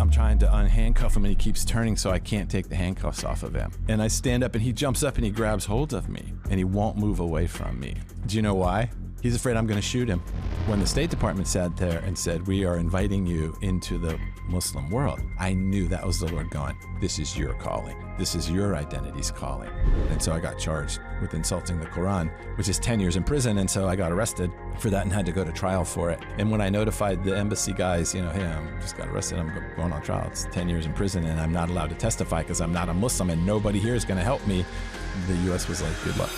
I'm trying to unhandcuff him and he keeps turning so I can't take the handcuffs off of him. And I stand up and he jumps up and he grabs hold of me and he won't move away from me. Do you know why? He's afraid I'm going to shoot him. When the State Department sat there and said, we are inviting you into the Muslim world, I knew that was the Lord going, this is your calling. This is your identity's calling. And so I got charged with insulting the Quran, which is 10 years in prison. And so I got arrested for that and had to go to trial for it. And when I notified the embassy guys, hey, I just got arrested, I'm going on trial. It's 10 years in prison and I'm not allowed to testify because I'm not a Muslim and nobody here is going to help me. The U.S. was like, good luck.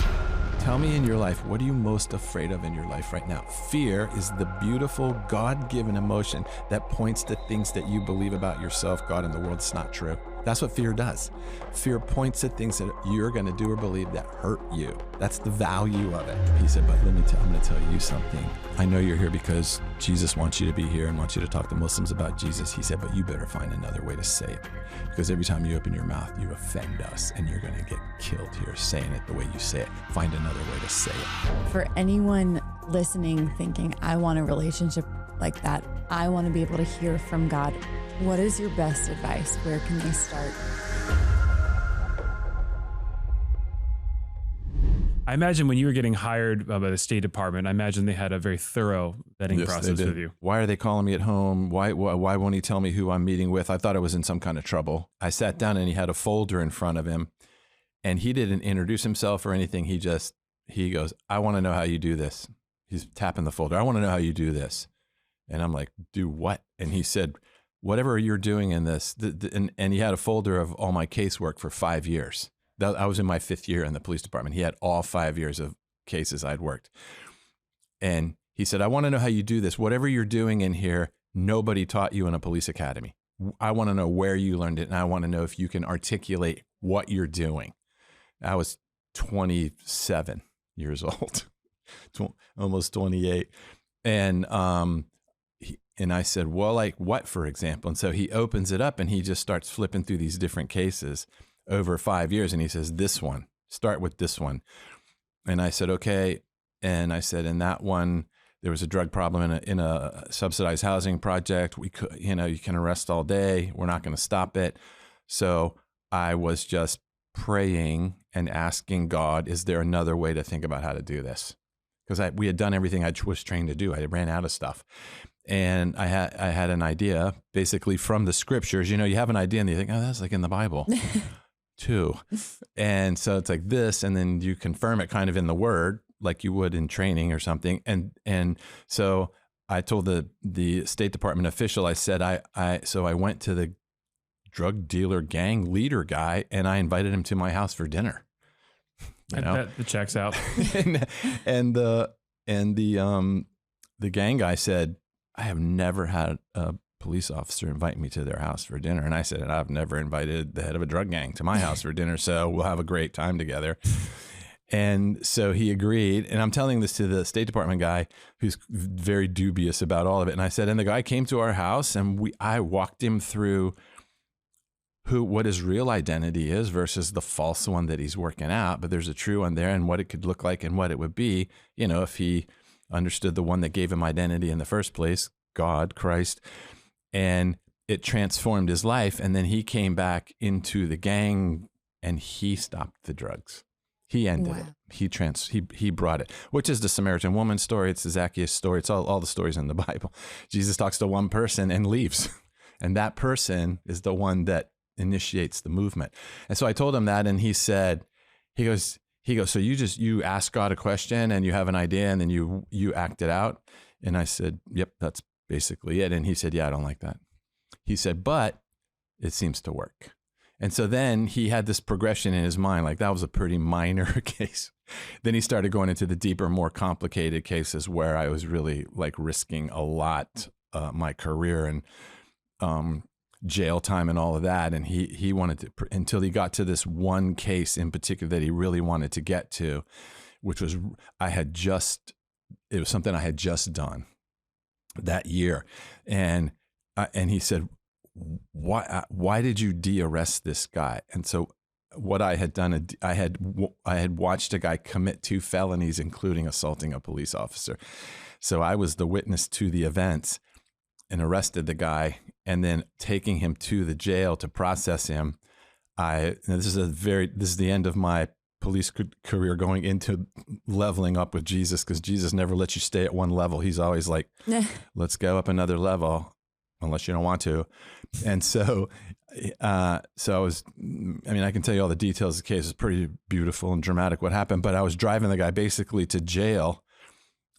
Tell me in your life, what are you most afraid of in your life right now? Fear is the beautiful, God-given emotion that points to things that you believe about yourself, God, and the world. It's not true. That's what fear does. Fear points at things that you're going to do or believe that hurt you. That's the value of it. He said, but I'm going to tell you something. I know you're here because Jesus wants you to be here and wants you to talk to Muslims about Jesus. He said, but you better find another way to say it. Because every time you open your mouth, you offend us and you're going to get killed here saying it the way you say it. Find another way to say it. For anyone listening, thinking, I want a relationship like that, I want to be able to hear from God, what is your best advice? Where can they start? I imagine when you were getting hired by the State Department, I imagine they had a very thorough vetting process with you. Why are they calling me at home? Why won't he tell me who I'm meeting with? I thought I was in some kind of trouble. I sat down and he had a folder in front of him and he didn't introduce himself or anything. He goes, I want to know how you do this. He's tapping the folder. I want to know how you do this. And I'm like, do what? And he said, whatever you're doing in this. And he had a folder of all my casework for 5 years. I was in my 5th year in the police department. He had all 5 years of cases I'd worked. And he said, I want to know how you do this. Whatever you're doing in here, nobody taught you in a police academy. I want to know where you learned it. And I want to know if you can articulate what you're doing. I was 27 years old, almost 28. And I said, well, like what, for example? And so he opens it up and he just starts flipping through these different cases over 5 years. And he says, this one, start with this one. And I said, okay. And I said, in that one, there was a drug problem in a subsidized housing project. We could, you can arrest all day. We're not going to stop it. So I was just praying and asking God, is there another way to think about how to do this? Because we had done everything I was trained to do. I ran out of stuff. And I had an idea basically from the scriptures. You have an idea and you think, oh, that's like in the Bible too. And so it's like this, and then you confirm it kind of in the word like you would in training or something. And so I told the State Department official, I said, so I went to the drug dealer gang leader guy and I invited him to my house for dinner. That checks out. and the gang guy said, I have never had a police officer invite me to their house for dinner. And I said, I've never invited the head of a drug gang to my house for dinner. So we'll have a great time together. And so he agreed. And I'm telling this to the State Department guy who's very dubious about all of it. And I said, and the guy came to our house and I walked him through what his real identity is versus the false one that he's working out. But there's a true one there and what it could look like and what it would be, if he understood the one that gave him identity in the first place, God, Christ, and it transformed his life. And then he came back into the gang and he stopped the drugs. He ended it. He brought it, which is the Samaritan woman story. It's the Zacchaeus story. It's all the stories in the Bible. Jesus talks to one person and leaves. And that person is the one that initiates the movement. And so I told him that, and he goes, so you ask God a question and you have an idea and then you act it out. And I said, yep, that's basically it. And he said, yeah, I don't like that. He said, but it seems to work. And so then he had this progression in his mind, like that was a pretty minor case. Then he started going into the deeper, more complicated cases where I was really like risking a lot, my career and jail time and all of that. And he wanted to, until he got to this one case in particular that he really wanted to get to, which was, it was something I had just done that year. And he said, why did you de-arrest this guy? And so what I had done, I had watched a guy commit 2 felonies, including assaulting a police officer. So I was the witness to the events and arrested the guy. and then taking him to the jail to process him. This is the end of my police career, going into leveling up with Jesus, because Jesus never lets you stay at one level. He's always like, let's go up another level, unless you don't want to. And so I can tell you all the details of the case. It's pretty beautiful and dramatic what happened, but I was driving the guy basically to jail,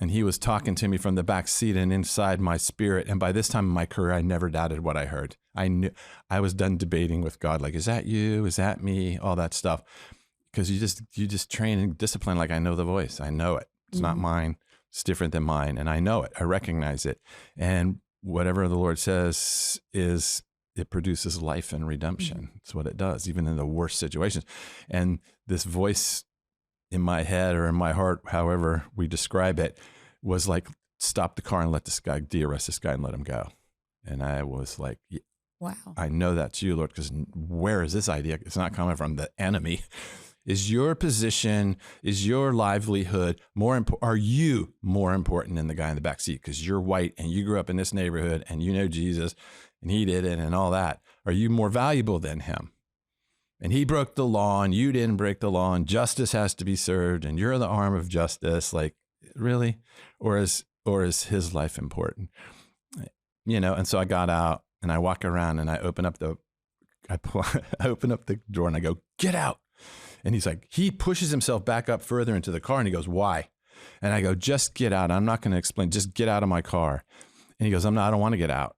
and he was talking to me from the back seat and inside my spirit. And by this time in my career, I never doubted what I heard. I knew I was done debating with God. Like, is that you? Is that me? All that stuff. Because you just train and discipline. Like, I know the voice. I know it. It's not mine. It's different than mine. And I know it. I recognize it. And whatever the Lord says it produces life and redemption. It's what it does, even in the worst situations. And this voice in my head or in my heart, however we describe it, was like, stop the car and let this guy, de-arrest this guy and let him go. And I was like, wow, I know that's you, Lord, because where is this idea? It's not coming from the enemy. Is your position, is your livelihood more important? Are you more important than the guy in the back seat because you're white and you grew up in this neighborhood and you know Jesus and he did it and all that? Are you more valuable than him? And he broke the law and you didn't break the law and justice has to be served and you're the arm of justice. Like, really? Or is his life important? And so I got out and I walk around and I open up the door and I go, get out. And he's like, he pushes himself back up further into the car and he goes, why? And I go, just get out. I'm not going to explain. Just get out of my car. And he goes, I don't want to get out.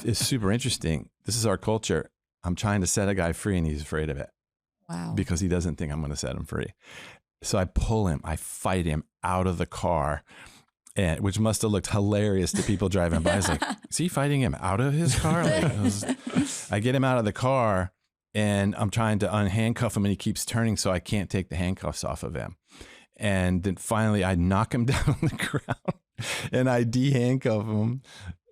It's super interesting. This is our culture. I'm trying to set a guy free and he's afraid of it. Wow. Because he doesn't think I'm going to set him free. So I pull him, I fight him out of the car, which must have looked hilarious to people driving by. I was like, is he fighting him out of his car? I get him out of the car and I'm trying to unhandcuff him and he keeps turning so I can't take the handcuffs off of him. And then finally I knock him down on the ground and I de-handcuff him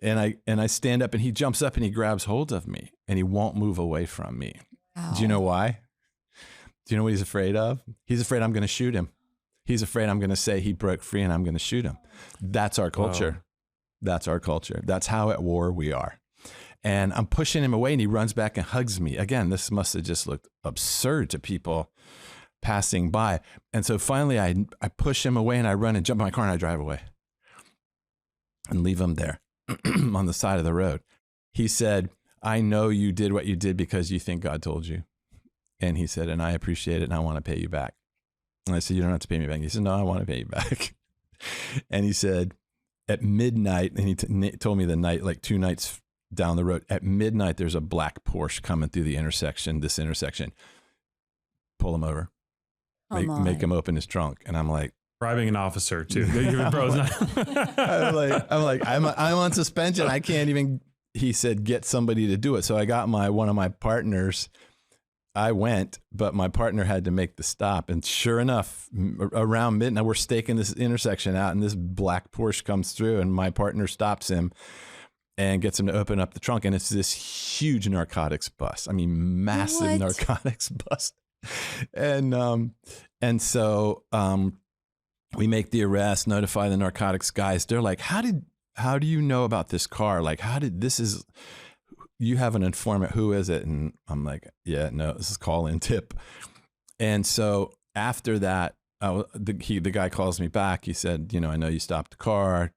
and I stand up and he jumps up and he grabs hold of me and he won't move away from me. Wow. Do you know why? Do you know what he's afraid of? He's afraid I'm going to shoot him. He's afraid I'm going to say he broke free and I'm going to shoot him. That's our culture. Wow. That's our culture. That's how at war we are. And I'm pushing him away and he runs back and hugs me. Again, this must have just looked absurd to people passing by. And so finally I push him away and I run and jump in my car and I drive away and leave him there on the side of the road. He said, I know you did what you did because you think God told you. And he said, and I appreciate it and I want to pay you back. And I said, you don't have to pay me back. He said, no, I want to pay you back. And he said, at midnight, and he told me the night, like 2 nights down the road, at midnight, there's a black Porsche coming through this intersection. Pull him over. Make him open his trunk. And I'm like, bribing an officer too. Bro's not. I'm like, I'm on suspension. I can't even, he said, get somebody to do it. So I got one of my partners. I went, but my partner had to make the stop. And sure enough, around midnight, we're staking this intersection out and this black Porsche comes through and my partner stops him and gets him to open up the trunk. And it's this huge narcotics bust. I mean, massive narcotics bust. And so we make the arrest, notify the narcotics guys. They're like, how do you know about this car? Like, you have an informant, who is it? And I'm like, yeah, no, this is call-in tip. And so after that, the guy calls me back. He said, I know you stopped the car.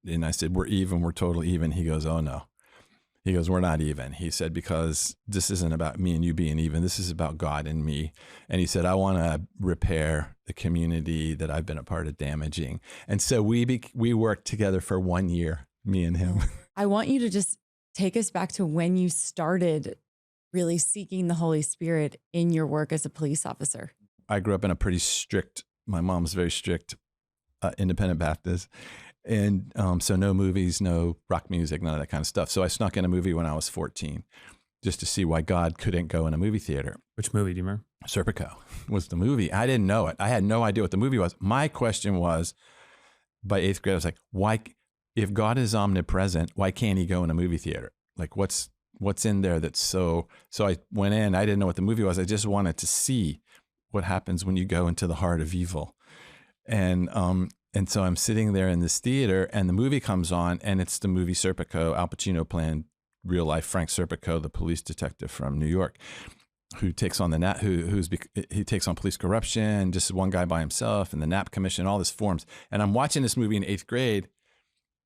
And I said, we're even, we're totally even. He goes, oh no. He goes, we're not even. He said, because this isn't about me and you being even. This is about God and me. And he said, I want to repair the community that I've been a part of damaging. And so we worked together for 1 year, me and him. I want you to just take us back to when you started really seeking the Holy Spirit in your work as a police officer. I grew up in a pretty strict, my mom's very strict, independent Baptist. And so no movies, no rock music, none of that kind of stuff. So I snuck in a movie when I was 14 just to see why God couldn't go in a movie theater. Which movie do you remember? Serpico was the movie. I didn't know it. I had no idea what the movie was. My question was, by 8th grade, I was like, why, if God is omnipresent, why can't he go in a movie theater? Like what's in there that's so I went in, I didn't know what the movie was. I just wanted to see what happens when you go into the heart of evil. And And so I'm sitting there in this theater, and the movie comes on, and it's the movie Serpico, Al Pacino playing real life Frank Serpico, the police detective from New York, who takes on he takes on police corruption, just one guy by himself, and the Knapp Commission, all this forms. And I'm watching this movie in 8th grade,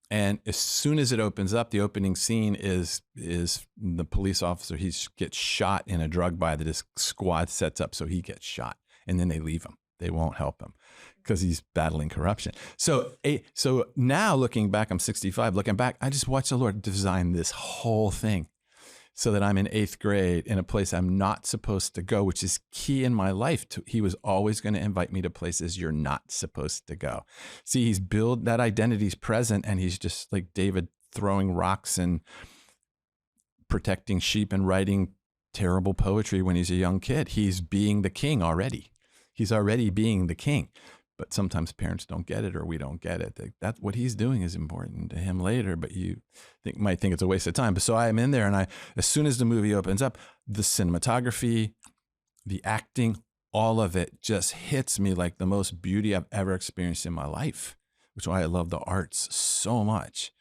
and as soon as it opens up, the opening scene is the police officer. He gets shot in a drug buy that his squad sets up, so he gets shot, and then they leave him. They won't help him because he's battling corruption. So now looking back, I'm 65. Looking back, I just watched the Lord design this whole thing so that I'm in 8th grade in a place I'm not supposed to go, which is key in my life. He was always going to invite me to places you're not supposed to go. See, he's built that identity's present, and he's just like David throwing rocks and protecting sheep and writing terrible poetry when he's a young kid. He's being the king already. He's already being the king. But sometimes parents don't get it, or we don't get it. That's what he's doing is important to him later, but you might think it's a waste of time. But so I'm in there, and as soon as the movie opens up, the cinematography, the acting, all of it just hits me like the most beauty I've ever experienced in my life, which is why I love the arts so much.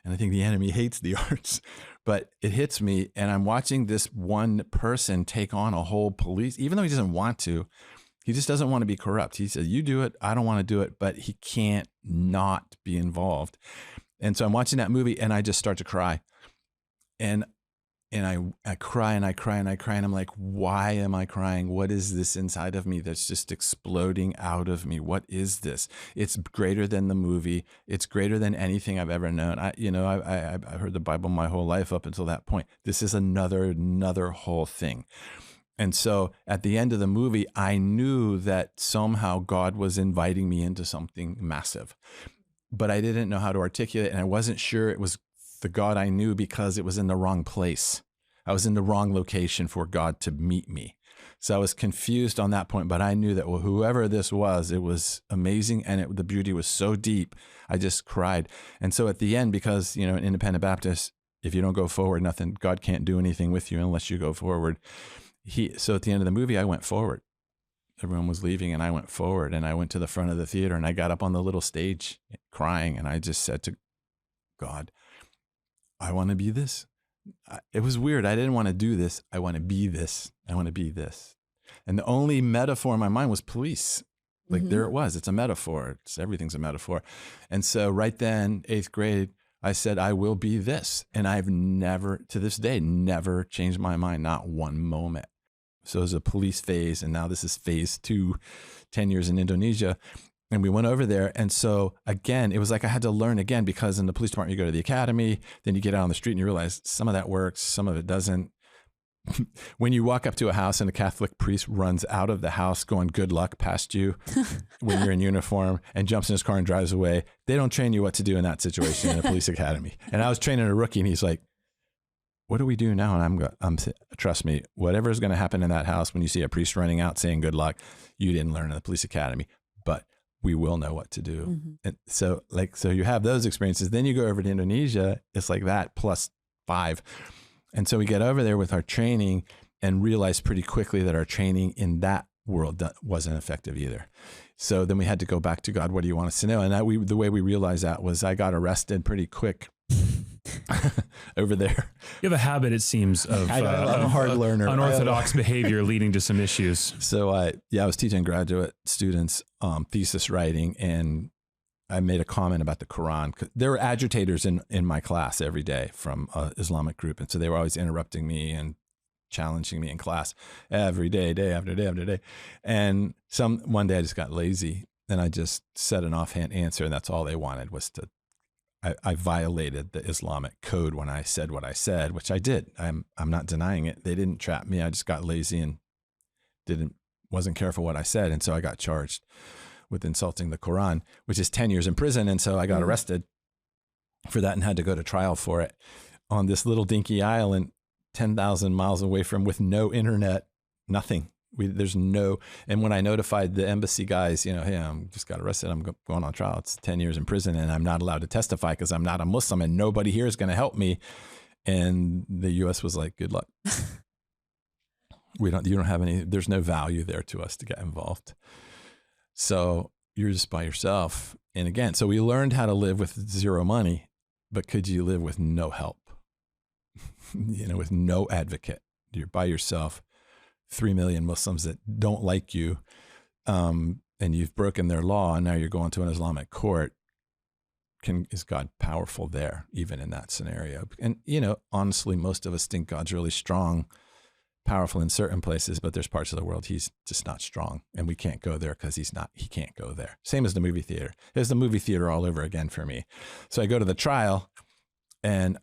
And I think the enemy hates the arts, but it hits me, and I'm watching this one person take on a whole police, even though he doesn't want to. He just doesn't want to be corrupt. He says, you do it. I don't want to do it, but he can't not be involved. And so I'm watching that movie, and I just start to cry. And I cry and I cry and I cry. And I'm like, why am I crying? What is this inside of me that's just exploding out of me? What is this? It's greater than the movie. It's greater than anything I've ever known. I heard the Bible my whole life up until that point. This is another whole thing. And so at the end of the movie, I knew that somehow God was inviting me into something massive, but I didn't know how to articulate it. And I wasn't sure it was the God I knew because it was in the wrong place. I was in the wrong location for God to meet me. So I was confused on that point, but I knew that whoever this was, it was amazing. And the beauty was so deep. I just cried. And so at the end, because, in Independent Baptist, if you don't go forward, God can't do anything with you unless you go forward. So at the end of the movie, I went forward. Everyone was leaving, and I went forward, and I went to the front of the theater, and I got up on the little stage crying, and I just said to God, I want to be this. It was weird. I didn't want to do this. I want to be this. I want to be this. And the only metaphor in my mind was police. Like there it was. It's a metaphor. Everything's a metaphor. And so right then, 8th grade, I said, I will be this. And I've never, to this day, never changed my mind, not one moment. So it was a police phase, and now this is phase 2, 10 years in Indonesia. And we went over there. And so again, it was like I had to learn again, because in the police department, you go to the academy, then you get out on the street and you realize some of that works, some of it doesn't. When you walk up to a house and a Catholic priest runs out of the house going, good luck, past you when you're in uniform, and jumps in his car and drives away, they don't train you what to do in that situation in a police academy. And I was training a rookie, and he's like, what do we do now? And I'm trust me, whatever's going to happen in that house when you see a priest running out saying good luck, you didn't learn in the police academy, but we will know what to do. Mm-hmm. And so you have those experiences. Then you go over to Indonesia, it's like that plus 5. And so we get over there with our training and realize pretty quickly that our training in that world wasn't effective either. So then we had to go back to God. What do you want us to know? And the way we realized that was I got arrested pretty quick over there. You have a habit, it seems, of I'm a hard learner. Unorthodox behavior leading to some issues. So I was teaching graduate students thesis writing, and I made a comment about the Quran. There were agitators in my class every day from an Islamic group. And so they were always interrupting me and challenging me in class every day, day after day after day. And one day I just got lazy, and I just said an offhand answer, and that's all they wanted was I violated the Islamic code when I said what I said, which I did. I'm not denying it. They didn't trap me. I just got lazy and wasn't careful what I said. And so I got charged with insulting the Quran, which is 10 years in prison. And so I got arrested for that and had to go to trial for it on this little dinky island 10,000 miles away with no internet, nothing. And when I notified the embassy guys, hey, I'm just got arrested, I'm going on trial, it's 10 years in prison, and I'm not allowed to testify because I'm not a Muslim, and nobody here is going to help me. And the U.S. was like, good luck. You don't have any, there's no value there to us to get involved. So you're just by yourself. And again, so we learned how to live with zero money, but could you live with no help? With no advocate? You're by yourself, 3 million Muslims that don't like you, and you've broken their law, and now you're going to an Islamic court. Is God powerful there, even in that scenario? And, honestly, most of us think God's really strong, powerful in certain places, but there's parts of the world he's just not strong, and we can't go there because he can't go there. Same as the movie theater. There's the movie theater all over again for me. So I go to the trial, and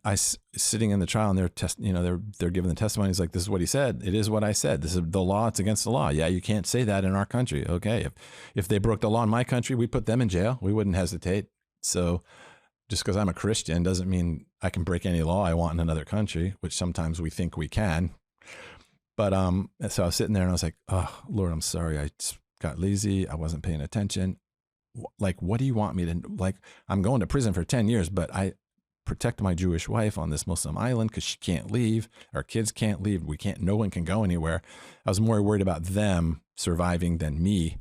sitting in the trial, and they're giving the testimony. He's like, this is what he said. It is what I said. This is the law. It's against the law. Yeah, you can't say that in our country. Okay. If they broke the law in my country, we put them in jail. We wouldn't hesitate. So just because I'm a Christian doesn't mean I can break any law I want in another country, which sometimes we think we can. But so I was sitting there and I was like, oh, Lord, I'm sorry. I just got lazy. I wasn't paying attention. Like, what do you want me to, like, I'm going to prison for 10 years, but I protect my Jewish wife on this Muslim island because she can't leave. Our kids can't leave. No one can go anywhere. I was more worried about them surviving than me.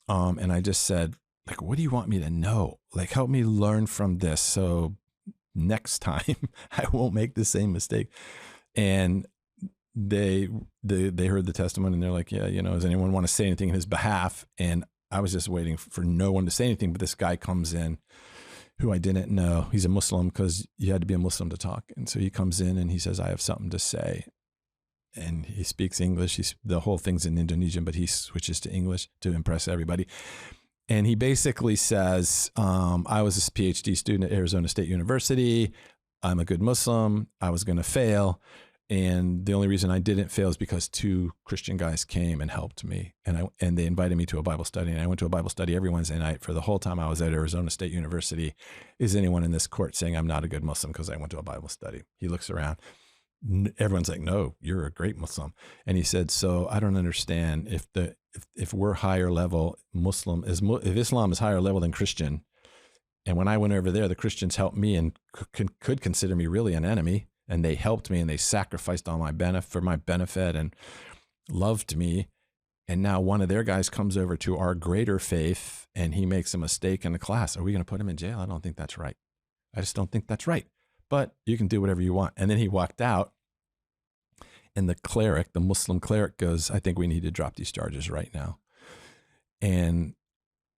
And I just said, like, what do you want me to know? Like, help me learn from this, so next time I won't make the same mistake. And they heard the testimony, and they're like, yeah, does anyone want to say anything in his behalf? And I was just waiting for no one to say anything. But this guy comes in who I didn't know. He's a Muslim because you had to be a Muslim to talk. And so he comes in and he says, I have something to say. And he speaks English. The whole thing's in Indonesian, but he switches to English to impress everybody. And he basically says, I was a PhD student at Arizona State University. I'm a good Muslim. I was going to fail. And the only reason I didn't fail is because 2 Christian guys came and helped me. And they invited me to a Bible study. And I went to a Bible study every Wednesday night for the whole time I was at Arizona State University. Is anyone in this court saying I'm not a good Muslim because I went to a Bible study? He looks around. Everyone's like, no, you're a great Muslim. And he said, so I don't understand if we're higher level Muslim, if Islam is higher level than Christian. And when I went over there, the Christians helped me and could consider me really an enemy. And they helped me and they sacrificed all for my benefit and loved me. And now one of their guys comes over to our greater faith and he makes a mistake in the class. Are we going to put him in jail? I don't think that's right. I just don't think that's right. But you can do whatever you want. And then he walked out, and the Muslim cleric goes, I think we need to drop these charges right now. And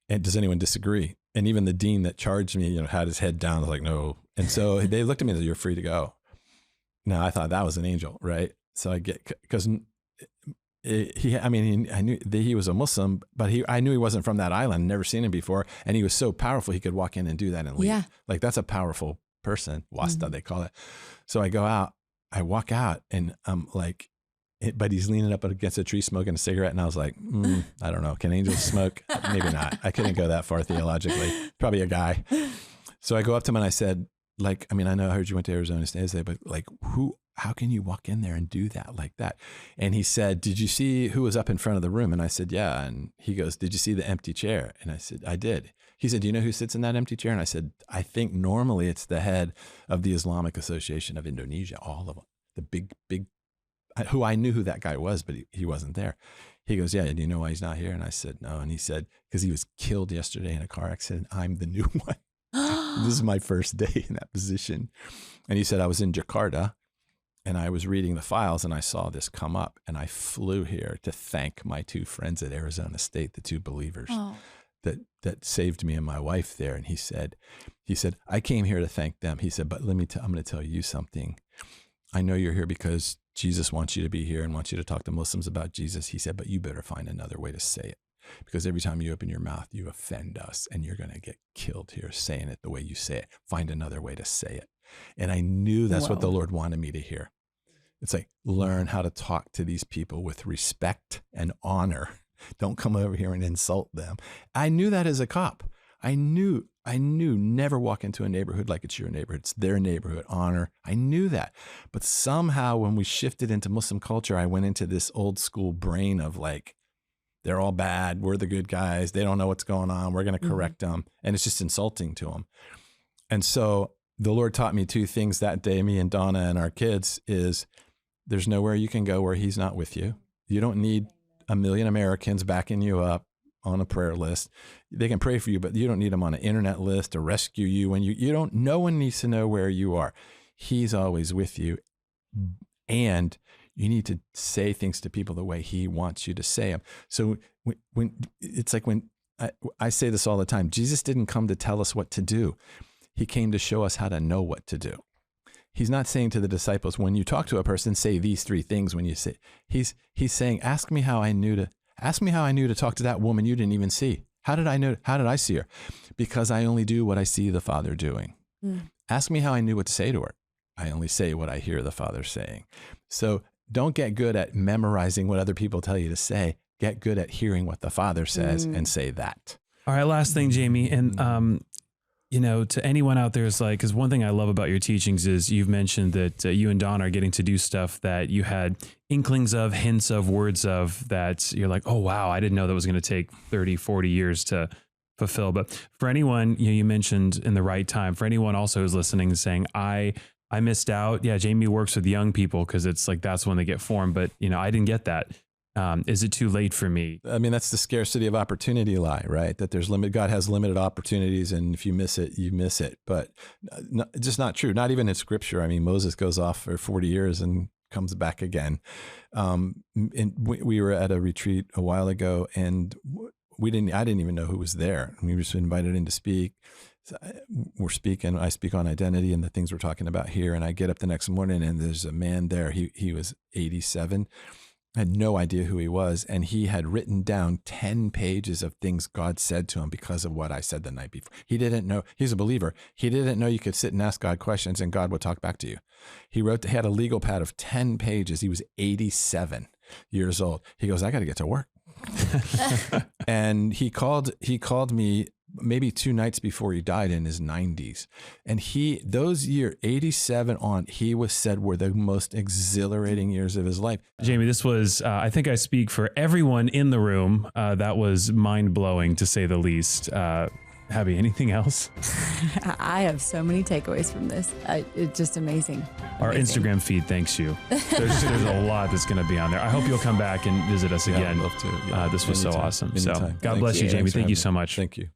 does anyone disagree? And even the dean that charged me, had his head down. I was like, no. And so they looked at me and said, you're free to go. Now I thought that was an angel, right? So because I knew that he was a Muslim, but I knew he wasn't from that island, never seen him before. And he was so powerful, he could walk in and do that and leave. Yeah. Like, that's a powerful person, wasta, they call it. So I walk out and I'm like, but he's leaning up against a tree smoking a cigarette. And I was like, I don't know. Can angels smoke? Maybe not. I couldn't go that far theologically. Probably a guy. So I go up to him and I said, like, I know I heard you went to Arizona State, but like, how can you walk in there and do that like that? And he said, did you see who was up in front of the room? And I said, yeah. And he goes, did you see the empty chair? And I said, I did. He said, do you know who sits in that empty chair? And I said, I think normally it's the head of the Islamic Association of Indonesia, all of them, the big, who I knew who that guy was, but he wasn't there. He goes, yeah, do you know why he's not here? And I said, no. And he said, because he was killed yesterday in a car accident. I'm the new one. This is my first day in that position. And he said, I was in Jakarta and I was reading the files and I saw this come up and I flew here to thank my 2 friends at Arizona State, the 2 believers that saved me and my wife there. And he said, I came here to thank them. He said, but I'm going to tell you something. I know you're here because Jesus wants you to be here and wants you to talk to Muslims about Jesus. He said, but you better find another way to say it. Because every time you open your mouth, you offend us and you're going to get killed here saying it the way you say it. Find another way to say it. And I knew that's what the Lord wanted me to hear. It's like, learn how to talk to these people with respect and honor. Don't come over here and insult them. I knew that as a cop. I knew never walk into a neighborhood like it's your neighborhood. It's their neighborhood, honor. I knew that. But somehow when we shifted into Muslim culture, I went into this old school brain of like, they're all bad. We're the good guys. They don't know what's going on. We're going to correct them. And it's just insulting to them. And so the Lord taught me 2 things that day, me and Donna and our kids, is there's nowhere you can go where he's not with you. You don't need a million Americans backing you up. on a prayer list. They can pray for you, but you don't need them on an internet list to rescue you. When you don't, no one needs to know where you are. He's always with you. And you need to say things to people the way he wants you to say them. So when it's like when I say this all the time, Jesus didn't come to tell us what to do. He came to show us how to know what to do. He's not saying to the disciples, when you talk to a person, say these 3 things when you say, he's saying, ask me how I knew to talk to that woman you didn't even see. How did I see her? Because I only do what I see the Father doing. Ask me how I knew what to say to her. I only say what I hear the Father saying. So don't get good at memorizing what other people tell you to say. Get good at hearing what the Father says and say that. All right, last thing, Jamie. And, to anyone out there is like, because one thing I love about your teachings is you've mentioned that you and Don are getting to do stuff that you had inklings of, hints of, words of, that you're like, oh, wow, I didn't know that was going to take 30, 40 years to fulfill. But for anyone, you mentioned in the right time, for anyone also who's listening and saying, I missed out. Yeah, Jamie works with young people because it's like that's when they get formed. But, I didn't get that. Is it too late for me? I mean, that's the scarcity of opportunity lie, right? That there's God has limited opportunities, and if you miss it, you miss it. But just not true. Not even in Scripture. I mean, Moses goes off for 40 years and comes back again. And we were at a retreat a while ago, and I didn't even know who was there. We were just invited in to speak. We're speaking. I speak on identity and the things we're talking about here. And I get up the next morning, and there's a man there. He was 87. I had no idea who he was, and he had written down 10 pages of things God said to him because of what I said the night before. He didn't know. He's a believer. He didn't know you could sit and ask God questions and God would talk back to you. He had a legal pad of 10 pages. He was 87 years old. He goes, I got to get to work. And he called me maybe 2 nights before he died in his 90s. And those years, 87 on, he was said were the most exhilarating years of his life. Jamie, this was, I think I speak for everyone in the room. That was mind-blowing, to say the least. Abby, anything else? I have so many takeaways from this. It's just amazing. Our Instagram feed thanks you. There's a lot that's going to be on there. I hope you'll come back and visit us again. I'd love to. Yeah. This was so awesome. Anytime. So God bless you, Jamie. Thank you so much. Thank you.